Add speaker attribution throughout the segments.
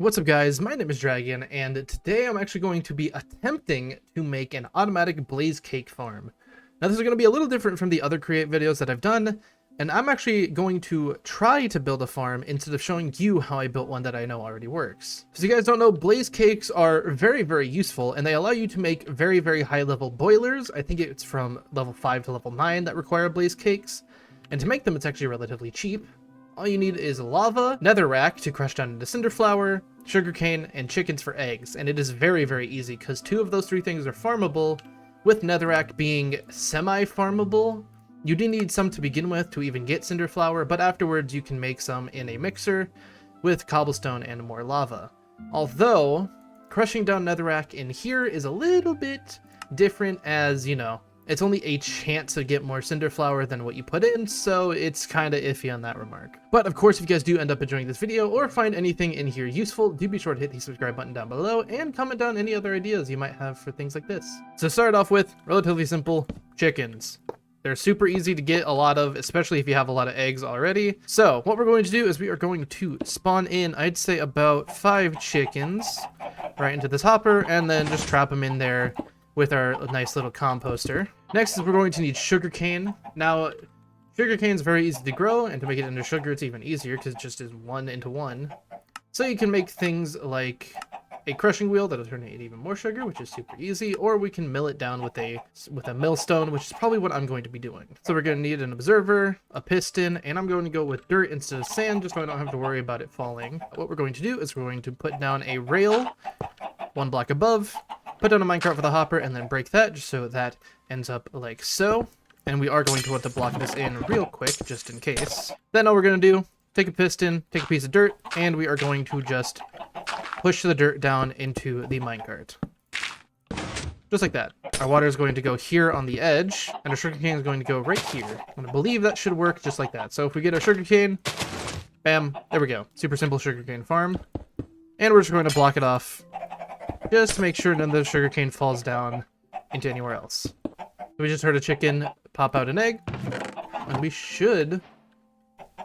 Speaker 1: What's up guys, my name is Jragon, and today I'm actually going to be attempting to make an automatic blaze cake farm. Now this is going to be a little different from the other create videos that I've done, and I'm actually going to try to build a farm instead of showing you how I built one that I know already works. So you guys don't know, blaze cakes are very useful, and they allow you to make very high level boilers. I think it's from level 5 to level 9 that require blaze cakes, and to make them it's actually relatively cheap. All you need is lava, netherrack to crush down into cinder flour, sugarcane, and chickens for eggs, and it is very easy because 2 of those 3 things are farmable, with netherrack being semi-farmable. You do need some to begin with to even get cinder flour, but afterwards you can make some in a mixer with cobblestone and more lava. Although, crushing down netherrack in here is a little bit different, as, you know, it's only a chance to get more cinder flour than what you put in, so it's kind of iffy on that remark. But of course, if you guys do end up enjoying this video or find anything in here useful, do be sure to hit the subscribe button down below and comment down any other ideas you might have for things like this. So start off with, relatively simple, chickens. They're super easy to get a lot of, especially if you have a lot of eggs already. So what we're going to do is we are going to spawn in, I'd say about 5 chickens right into this hopper, and then just trap them in there with our nice little composter. Next is we're going to need sugarcane. Now, sugarcane is very easy to grow, and to make it into sugar, it's even easier because it just is 1 into 1. So you can make things like a crushing wheel that'll turn it even more sugar, which is super easy, or we can mill it down with a millstone, which is probably what I'm going to be doing. So we're going to need an observer, a piston, and I'm going to go with dirt instead of sand, just so I don't have to worry about it falling. What we're going to do is we're going to put down a rail 1 block above, put down a minecart for the hopper, and then break that just so that ends up like so. And we are going to want to block this in real quick just in case. Then all we're going to do, take a piston, take a piece of dirt, and we are going to just push the dirt down into the minecart. Just like that. Our water is going to go here on the edge, and our sugarcane is going to go right here. And I believe that should work just like that. So if we get our sugarcane, bam, there we go. Super simple sugarcane farm. And we're just going to block it off just to make sure none of the sugarcane falls down into anywhere else. We just heard a chicken pop out an egg, and we should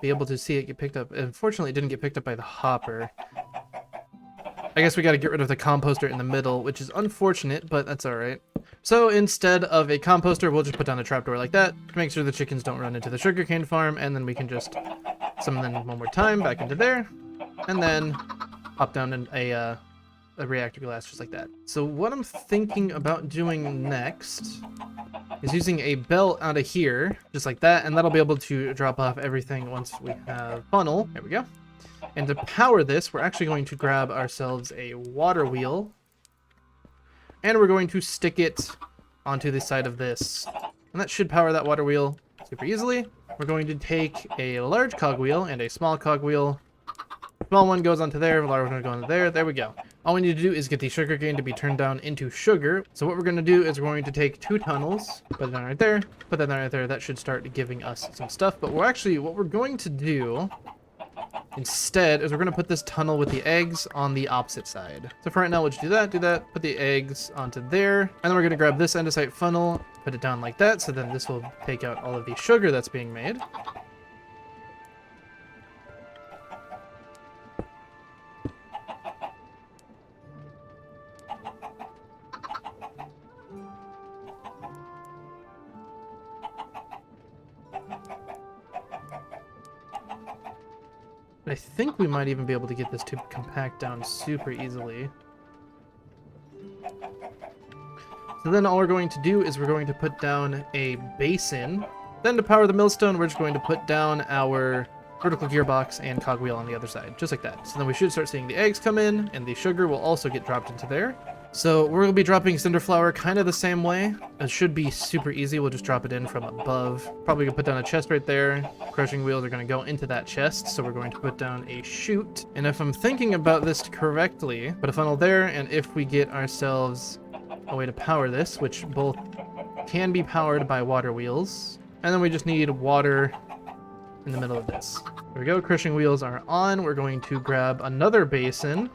Speaker 1: be able to see it get picked up. Unfortunately, it didn't get picked up by the hopper. I guess we got to get rid of the composter in the middle, which is unfortunate, but that's alright. So instead of a composter, we'll just put down a trapdoor like that to make sure the chickens don't run into the sugarcane farm, and then we can just summon them one more time back into there, and then pop down in a reactor glass just like that. So what I'm thinking about doing next is using a belt out of here, just like that, and that'll be able to drop off everything once we have funnel. There we go. And to power this, we're actually going to grab ourselves a water wheel, and we're going to stick it onto the side of this. And that should power that water wheel super easily. We're going to take a large cogwheel and a small cogwheel. Small one goes onto there, large one goes onto there. There we go. All we need to do is get the sugarcane to be turned down into sugar. So what we're going to do is we're going to take 2 tunnels, put it down right there, put that down right there. That should start giving us some stuff. But what we're going to do instead is we're going to put this tunnel with the eggs on the opposite side. So for right now, we'll just do that, put the eggs onto there, and then we're going to grab this andesite funnel, put it down like that, so then this will take out all of the sugar that's being made. I think we might even be able to get this to compact down super easily. So then all we're going to do is we're going to put down a basin. Then to power the millstone, we're just going to put down our vertical gearbox and cogwheel on the other side, just like that. So then we should start seeing the eggs come in, and the sugar will also get dropped into there. So we're going to be dropping cinder flour kind of the same way. It should be super easy. We'll just drop it in from above. Probably gonna put down a chest right there. Crushing wheels are going to go into that chest, so we're going to put down a chute. And if I'm thinking about this correctly, put a funnel there, and if we get ourselves a way to power this, which both can be powered by water wheels, and then we just need water in the middle of this. There we go. Crushing wheels are on. We're going to grab another basin,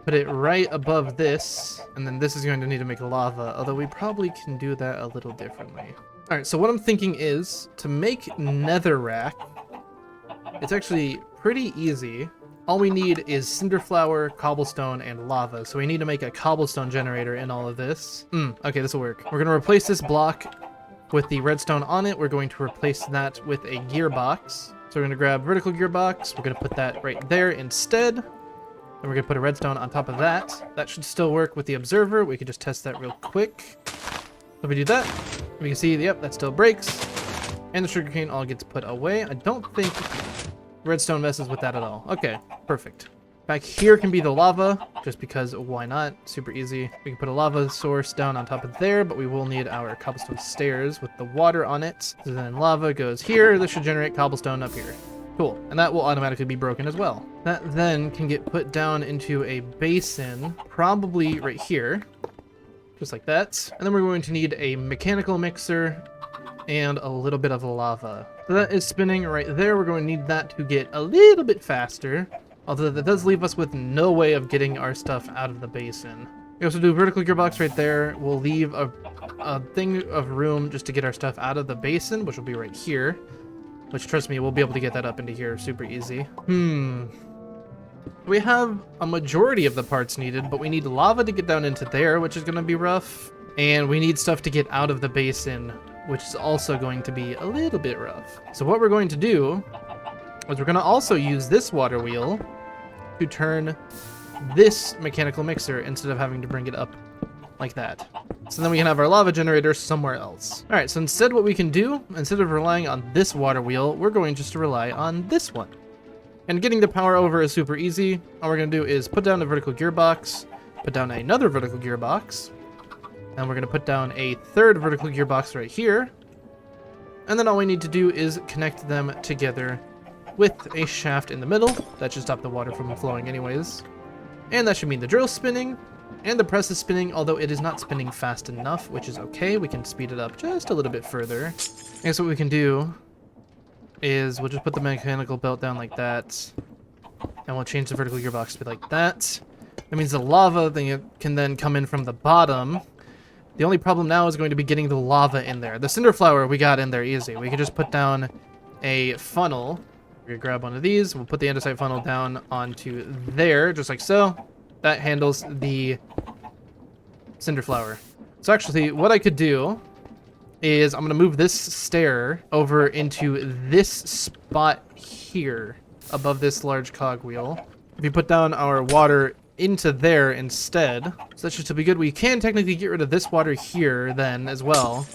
Speaker 1: put it right above this, and then this is going to need to make lava, although we probably can do that a little differently. Alright, so what I'm thinking is, to make netherrack, it's actually pretty easy. all we need is cinder flower, cobblestone, and lava. So we need to make a cobblestone generator in all of this. Okay, this will work. We're going to replace this block with the redstone on it. We're going to replace that with a gearbox. So we're going to grab vertical gearbox. We're going to put that right there instead. Then we're going to put a redstone on top of that. That should still work with the observer. We could just test that real quick. If we do that, we can see, yep, that still breaks. And the sugarcane all gets put away. I don't think redstone messes with that at all. Okay, perfect. Back here can be the lava, just because why not? Super easy. We can put a lava source down on top of there, but we will need our cobblestone stairs with the water on it. So then lava goes here. This should generate cobblestone up here. Cool, and that will automatically be broken as well. That then can get put down into a basin, probably right here, just like that. And then we're going to need a mechanical mixer and a little bit of lava. So that is spinning right there. We're going to need that to get a little bit faster, although that does leave us with no way of getting our stuff out of the basin. We also do a vertical gearbox right there. We'll leave a thing of room just to get our stuff out of the basin, which will be right here. Which, trust me, we'll be able to get that up into here super easy. We have a majority of the parts needed, but we need lava to get down into there, which is going to be rough. And we need stuff to get out of the basin, which is also going to be a little bit rough. So what we're going to do is we're going to also use this water wheel to turn this mechanical mixer instead of having to bring it up like that. So then we can have our lava generator somewhere else. All right, so instead what we can do, instead of relying on this water wheel, we're going just to rely on this one. And getting the power over is super easy. All we're going to do is put down a vertical gearbox, put down another vertical gearbox, and we're going to put down a third vertical gearbox right here. And then all we need to do is connect them together with a shaft in the middle. That should stop the water from flowing anyways. And that should mean the drill's spinning, and the press is spinning, although it is not spinning fast enough, which is okay. We can speed it up just a little bit further. I guess what we can do is we'll just put the mechanical belt down like that, and we'll change the vertical gearbox to be like that. That means the lava thing can then come in from the bottom. The only problem now is going to be getting the lava in there. The cinder flower we got in there easy. We can just put down a funnel. We're gonna grab one of these. We'll put the andesite funnel down onto there, just like so. That handles the cinder flower. So actually, what I could do is I'm going to move this stair over into this spot here above this large cogwheel. If you put down our water into there instead, so that should still be good. We can technically get rid of this water here then as well.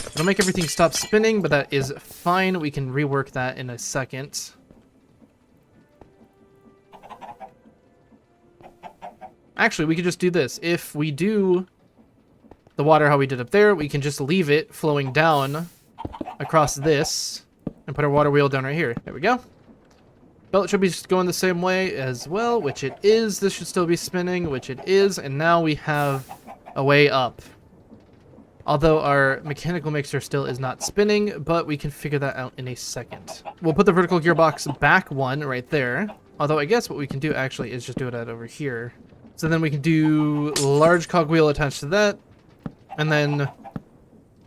Speaker 1: It'll make everything stop spinning, but that is fine. We can rework that in a second. Actually, we could just do this. If we do the water how we did up there, we can just leave it flowing down across this and put our water wheel down right here. There we go. Belt should be going the same way as well, which it is. This should still be spinning, which it is. And now we have a way up. Although our mechanical mixer still is not spinning, but we can figure that out in a second. We'll put the vertical gearbox back one right there. Although I guess what we can do actually is just do it out over here. So then we can do large cogwheel attached to that. And then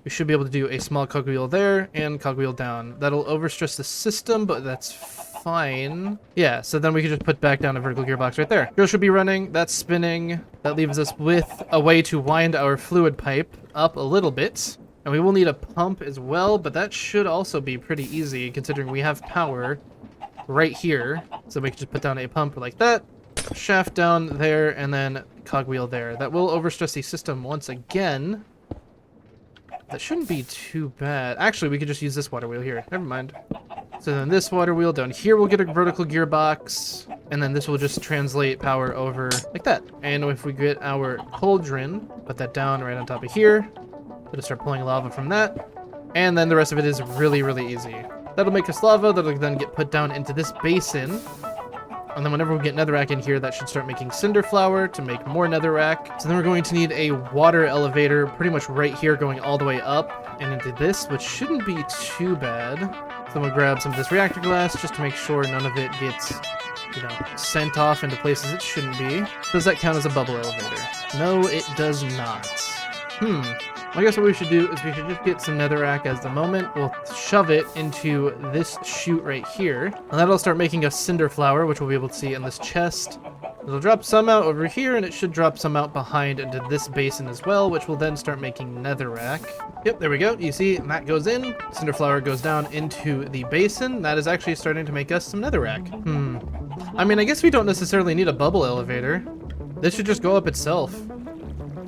Speaker 1: we should be able to do a small cogwheel there and cogwheel down. That'll overstress the system, but that's fine. Yeah, so then we can just put back down a vertical gearbox right there. Drill should be running. That's spinning. That leaves us with a way to wind our fluid pipe up a little bit. And we will need a pump as well, but that should also be pretty easy considering we have power right here. So we can just put down a pump like that. Shaft down there, and then cogwheel there. That will overstress the system once again. That shouldn't be too bad. Actually, we could just use this water wheel here. Never mind. So then this water wheel down here will get a vertical gearbox, and then this will just translate power over like that. And if we get our cauldron, put that down right on top of here. It'll start pulling lava from that. And then the rest of it is really, really easy. That'll make us lava. That'll then get put down into this basin. And then whenever we get netherrack in here, that should start making cinder flower to make more netherrack. So then we're going to need a water elevator pretty much right here going all the way up and into this, which shouldn't be too bad. So then we'll grab some of this reactor glass just to make sure none of it gets, you know, sent off into places it shouldn't be. Does that count as a bubble elevator? No, it does not. I guess what we should do is we should just get some netherrack as the moment. We'll shove it into this chute right here. And that'll start making a cinder flower, which we'll be able to see in this chest. It'll drop some out over here, and it should drop some out behind into this basin as well, which will then start making netherrack. Yep, there we go. You see, that goes in. Cinder flower goes down into the basin. That is actually starting to make us some netherrack. I mean, I guess we don't necessarily need a bubble elevator. This should just go up itself.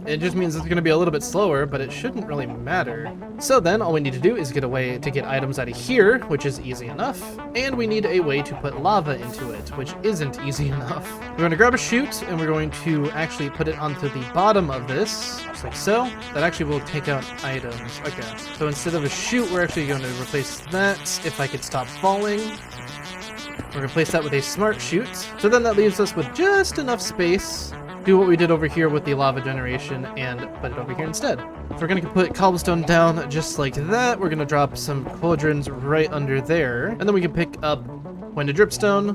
Speaker 1: It just means it's going to be a little bit slower, but it shouldn't really matter. So then all we need to do is get a way to get items out of here, which is easy enough. And we need a way to put lava into it, which isn't easy enough. We're going to grab a chute and we're going to actually put it onto the bottom of this, just like so. That actually will take out items. Okay, so instead of a chute, we're actually going to replace that. If I could stop falling. We're going to replace that with a smart chute. So then that leaves us with just enough space. Do what we did over here with the lava generation and put it over here instead. So we're going to put cobblestone down just like that. We're going to drop some cauldrons right under there. And then we can pick up window dripstone,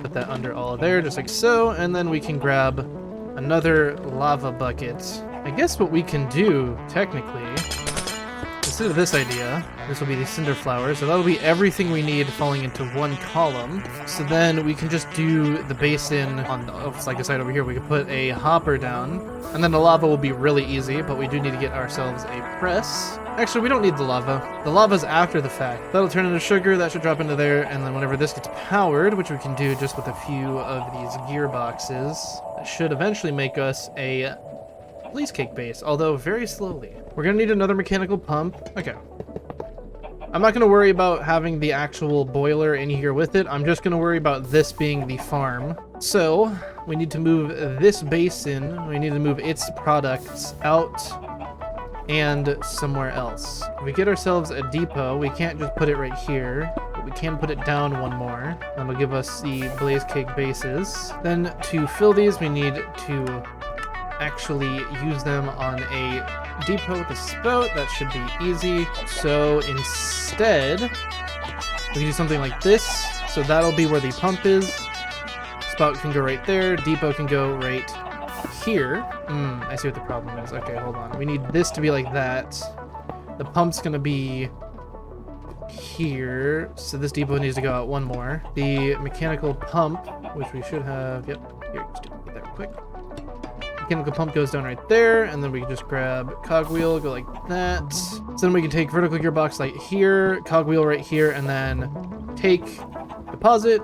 Speaker 1: put that under all of there just like so. And then we can grab another lava bucket. I guess what we can do technically, instead of this idea, this will be the cinder flower, so that'll be everything we need falling into one column. So then we can just do the basin on like the side over here. We can put a hopper down, and then the lava will be really easy, but we do need to get ourselves a press. Actually, we don't need the lava. The lava's after the fact. That'll turn into sugar, that should drop into there, and then whenever this gets powered, which we can do just with a few of these gearboxes, that should eventually make us a blaze cake base, although very slowly. We're gonna need another mechanical pump. Okay. I'm not gonna worry about having the actual boiler in here with it. I'm just gonna worry about this being the farm. So we need to move this basin. We need to move its products out and somewhere else. If we get ourselves a depot, we can't just put it right here, but we can put it down one more. That'll give us the blaze cake bases. Then to fill these, we need to actually use them on a depot with a spout. That should be easy. So instead, we can do something like this. So that'll be where the pump is. Spout can go right there. Depot can go right here. I see what the problem is. Okay, hold on. We need this to be like that. The pump's gonna be here. So this depot needs to go out one more. The mechanical pump, which we should have. Yep. Here, just do that real quick. Mechanical pump goes down right there, and then we can just grab cogwheel, go like that. So then we can take vertical gearbox like here, cogwheel right here, and then take deposit,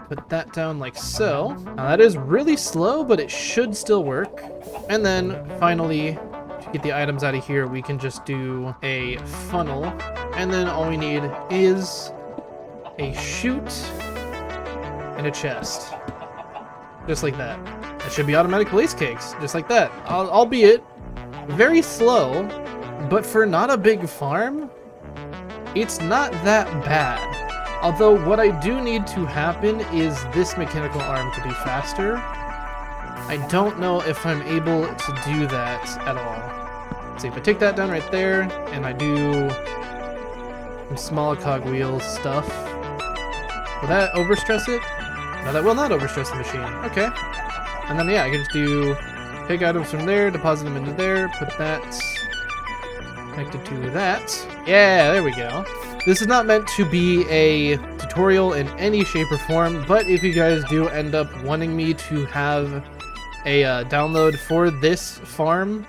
Speaker 1: put that down like so. Now that is really slow, but it should still work. And then finally, to get the items out of here, we can just do a funnel. And then all we need is a chute and a chest. Just like that. That should be automatic blaze cakes, just like that. Albeit very slow, but for not a big farm, it's not that bad. Although what I do need to happen is this mechanical arm to be faster. I don't know if I'm able to do that at all. Let's see, if I take that down right there, and I do some small cogwheel stuff, will that overstress it? No, that will not overstress the machine. Okay. And then, yeah, I can just do take items from there, deposit them into there, put that connected to that. Yeah, there we go. This is not meant to be a tutorial in any shape or form, but if you guys do end up wanting me to have a download for this farm,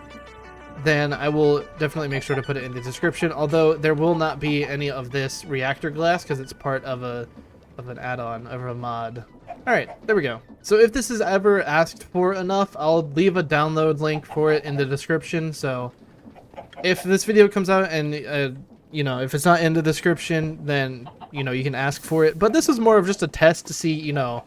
Speaker 1: then I will definitely make sure to put it in the description, although there will not be any of this reactor glass because it's part of an add-on, of a mod. Alright, there we go. So if this is ever asked for enough, I'll leave a download link for it in the description. So if this video comes out and, you know, if it's not in the description, then, you know, you can ask for it. But this is more of just a test to see, you know,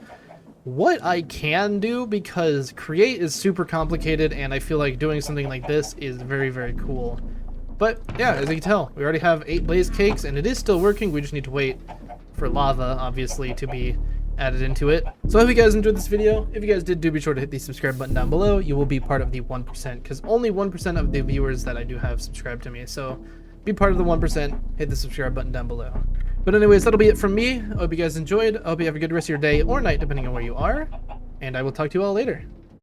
Speaker 1: what I can do, because create is super complicated and I feel like doing something like this is very, very cool. But yeah, as you can tell, we already have 8 blaze cakes and it is still working. We just need to wait for lava, obviously, to be added into it. So I hope you guys enjoyed this video. If you guys did, do be sure to hit the subscribe button down below. You will be part of the 1%, because only 1% of the viewers that I do have subscribe to me. So be part of the 1%, hit the subscribe button down below. But anyways, that'll be it from me. I hope you guys enjoyed. I hope you have a good rest of your day or night, depending on where you are. And I will talk to you all later.